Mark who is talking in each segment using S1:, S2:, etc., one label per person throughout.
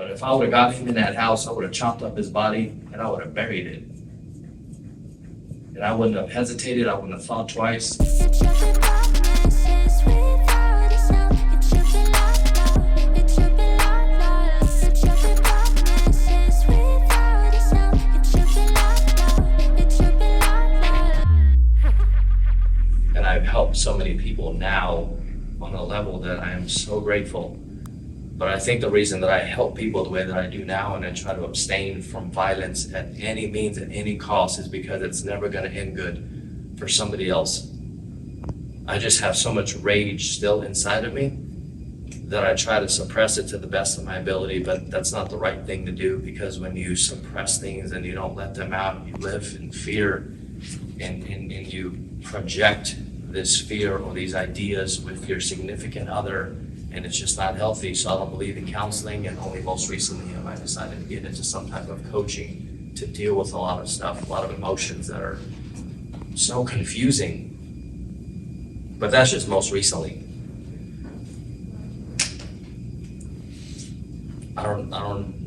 S1: But if I would have got him in that house, I would have chopped up his body and I would have buried it. And I wouldn't have hesitated, I wouldn't have thought twice. And I've helped so many people now on a level that I am so grateful. But I think the reason that I help people the way that I do now and I try to abstain from violence at any means, at any cost, is because it's never going to end good for somebody else. I just have so much rage still inside of me that I try to suppress it to the best of my ability, but that's not the right thing to do, because when you suppress things and you don't let them out, you live in fear and you project this fear or these ideas with your significant other, and it's just not healthy. So I don't believe in counseling, and only most recently have I decided to get into some type of coaching to deal with a lot of stuff, a lot of emotions that are so confusing. But that's just most recently. I don't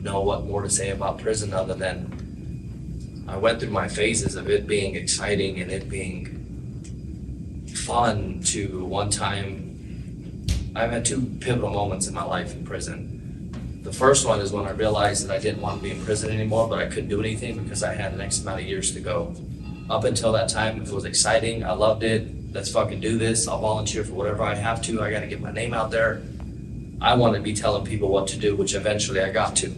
S1: know what more to say about prison other than I went through my phases of it being exciting and it being fun to one time. I've had two pivotal moments in my life in prison. The first one is when I realized that I didn't want to be in prison anymore, but I couldn't do anything because I had the next amount of years to go. Up until that time, it was exciting. I loved it. Let's fucking do this. I'll volunteer for whatever I have to. I got to get my name out there. I want to be telling people what to do, which eventually I got to.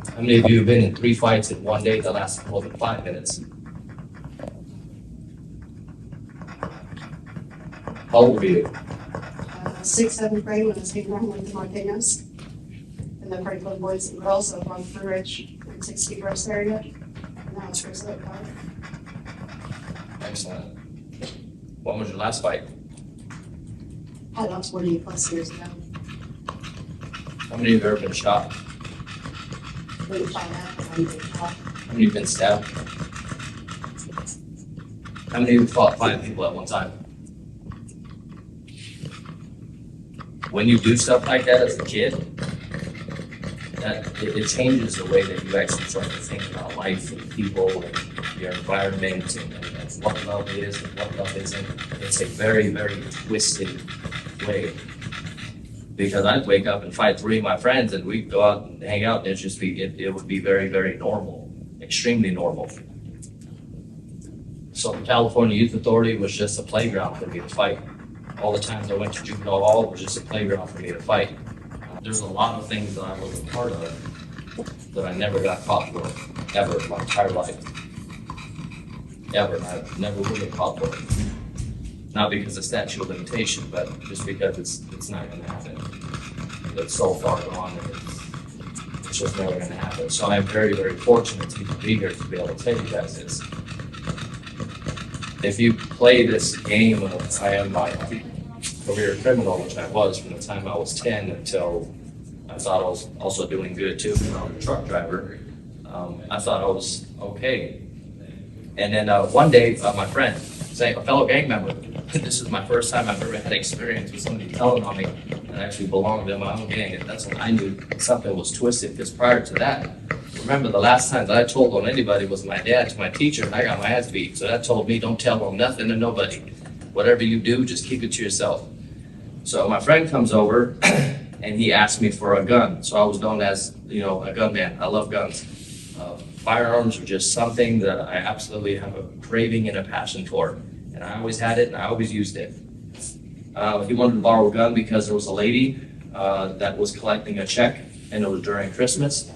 S1: How many of you have been in 3 fights in one day that lasted more than 5 minutes? How old were you?
S2: 6th, 7th grade when I was hanging around with the Martinos and the Party Club Boys and Girls of Blue Ridge and 60 Gross area. And now it's Grizzly Park.
S1: Excellent. When was your last fight?
S2: I lost 20 plus years ago.
S1: How many of you have ever been shot?
S2: Didn't find out when I was shot.
S1: How many have been stabbed? How many of you fought 5 people at one time? When you do stuff like that as a kid, that it changes the way that you actually start to think about life and people and your environment and what love is and what love isn't. It's a very, very twisted way. Because I'd wake up and fight 3 of my friends and we'd go out and hang out and it would be very, very normal, extremely normal. So the California Youth Authority was just a playground for me to fight. All the times I went to juvenile hall, it was just a playground for me to fight. There's a lot of things that I was a part of that I never got caught for, ever, my entire life. Ever. I never will get caught for it. Not because of statute of limitation, but just because it's not going to happen. It's so far gone that it's just never going to happen. So I'm very, very fortunate to be here to be able to tell you guys this. If you play this game of I am my career criminal, which I was from the time I was 10 until I thought I was also doing good too, when I was a truck driver, I thought I was okay. And then one day, my friend, saying a fellow gang member, this is my first time I've ever had experience with somebody telling on me that I actually belonged in my own gang, and that's when I knew something was twisted, because prior to that, remember the last time that I told on anybody was my dad to my teacher, and I got my ass beat. So that told me don't tell on nothing to nobody. Whatever you do, just keep it to yourself. So my friend comes over and he asked me for a gun. So I was known as, a gunman. I love guns. Firearms are just something that I absolutely have a craving and a passion for. And I always had it and I always used it. He wanted to borrow a gun because there was a lady that was collecting a check, and it was during Christmas.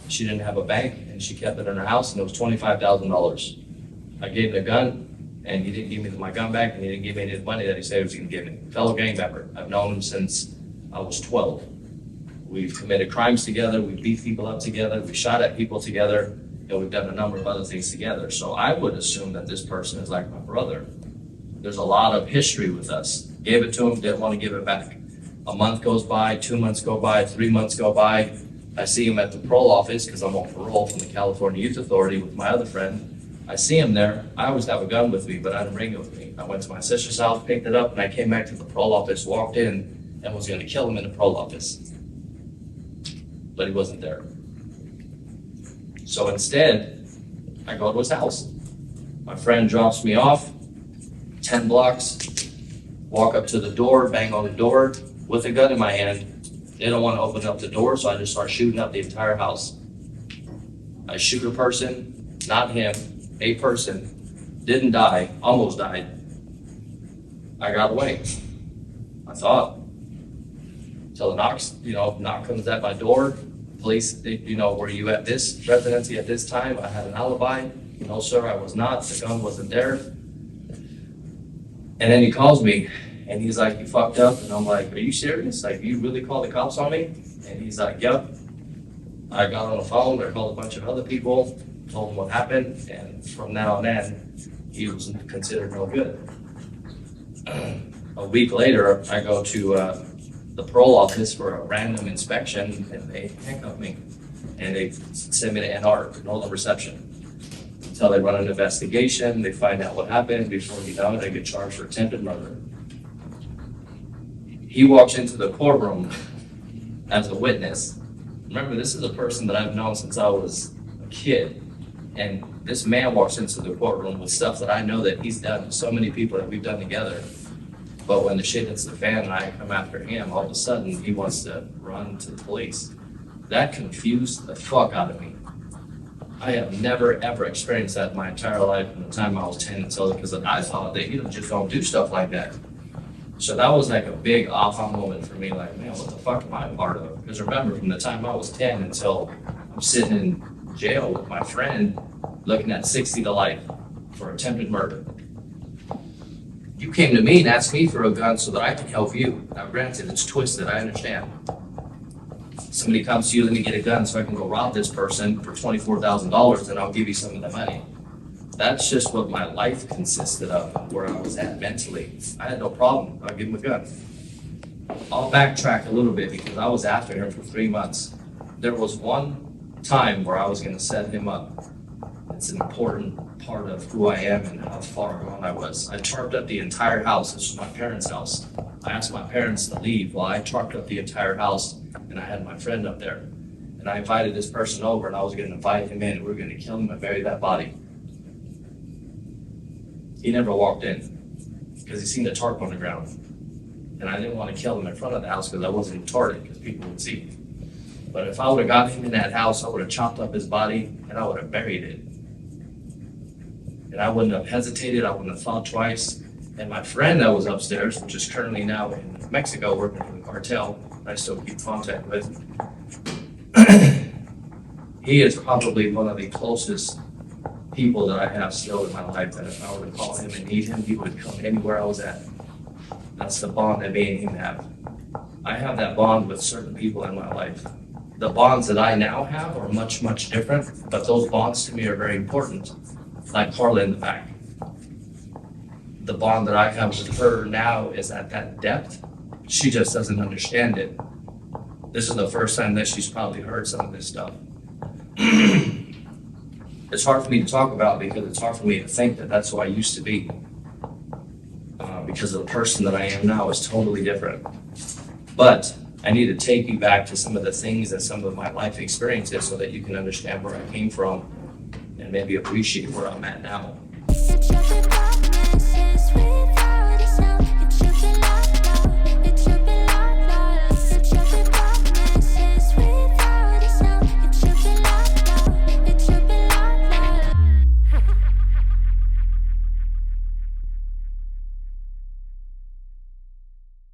S1: She didn't have a bank and she kept it in her house, and it was $25,000. I gave him the gun and he didn't give me my gun back, and he didn't give me any of the money that he said he was going to give me. Fellow gang member. I've known him since I was 12. We've committed crimes together, we've beat people up together, we've shot at people together, and we've done a number of other things together. So I would assume that this person is like my brother. There's a lot of history with us. Gave it to him, didn't want to give it back. A month goes by, 2 months go by, 3 months go by. I see him at the parole office because I'm on parole from the California Youth Authority with my other friend. I see him there. I always have a gun with me, but I didn't bring it with me. I went to my sister's house, picked it up, and I came back to the parole office, walked in, and was going to kill him in the parole office. but he wasn't there. So instead, I go to his house. My friend drops me off, 10 blocks, walk up to the door, bang on the door with a gun in my hand. They don't want to open up the door, so I just start shooting up the entire house. I shoot a person, not him, a person, didn't die, almost died. I got away. I thought. Till the knock comes at my door. Police, were you at this residency at this time? I had an alibi. No, sir, I was not. The gun wasn't there. And then he calls me and he's like, you fucked up. And I'm like, are you serious? Like, you really called the cops on me? And he's like, yep. I got on the phone, I called a bunch of other people, told them what happened. And from now on then, he was considered no good. A week later, I go to the parole office for a random inspection, and they handcuff me. And they send me to NR, no reception. Until they run an investigation, they find out what happened. Before you know it, I get charged for attempted murder. He walks into the courtroom as a witness. Remember, this is a person that I've known since I was a kid. And this man walks into the courtroom with stuff that I know that he's done to so many people that we've done together. But when the shit hits the fan and I come after him, all of a sudden he wants to run to the police. That confused the fuck out of me. I have never ever experienced that in my entire life from the time I was 10 until, because I thought that you just don't do stuff like that. So that was like a big aha moment for me, like, man, what the fuck am I a part of? Because remember, from the time I was 10 until I'm sitting in jail with my friend looking at 60 to life for attempted murder. You came to me and asked me for a gun so that I can help you. Now granted, it's twisted, I understand. Somebody comes to you, let me get a gun so I can go rob this person for $24,000 and I'll give you some of the money. That's just what my life consisted of, where I was at mentally. I had no problem, I'll give him a gun. I'll backtrack a little bit because I was after him for 3 months. There was one time where I was gonna set him up. It's an important part of who I am and how far gone I was. I tarped up the entire house. This was my parents' house. I asked my parents to leave while I tarped up the entire house, and I had my friend up there. And I invited this person over, and I was going to invite him in, and we were going to kill him and bury that body. He never walked in because he seen the tarp on the ground. And I didn't want to kill him in front of the house because I wasn't retarded because people would see. But if I would have got him in that house, I would have chopped up his body, and I would have buried it. And I wouldn't have hesitated, I wouldn't have thought twice. And my friend that was upstairs, which is currently now in Mexico working for the cartel, I still keep contact with, he is probably one of the closest people that I have still in my life, that if I were to call him and need him, he would come anywhere I was at. That's the bond that me and him have. I have that bond with certain people in my life. The bonds that I now have are much, much different, but those bonds to me are very important. Like Carla in the back. The bond that I have with her now is at that depth. She just doesn't understand it. This is the first time that she's probably heard some of this stuff. It's hard for me to talk about because it's hard for me to think that that's who I used to be. Because the person that I am now is totally different. But I need to take you back to some of the things and some of my life experiences so that you can understand where I came from and maybe appreciate where I'm at now.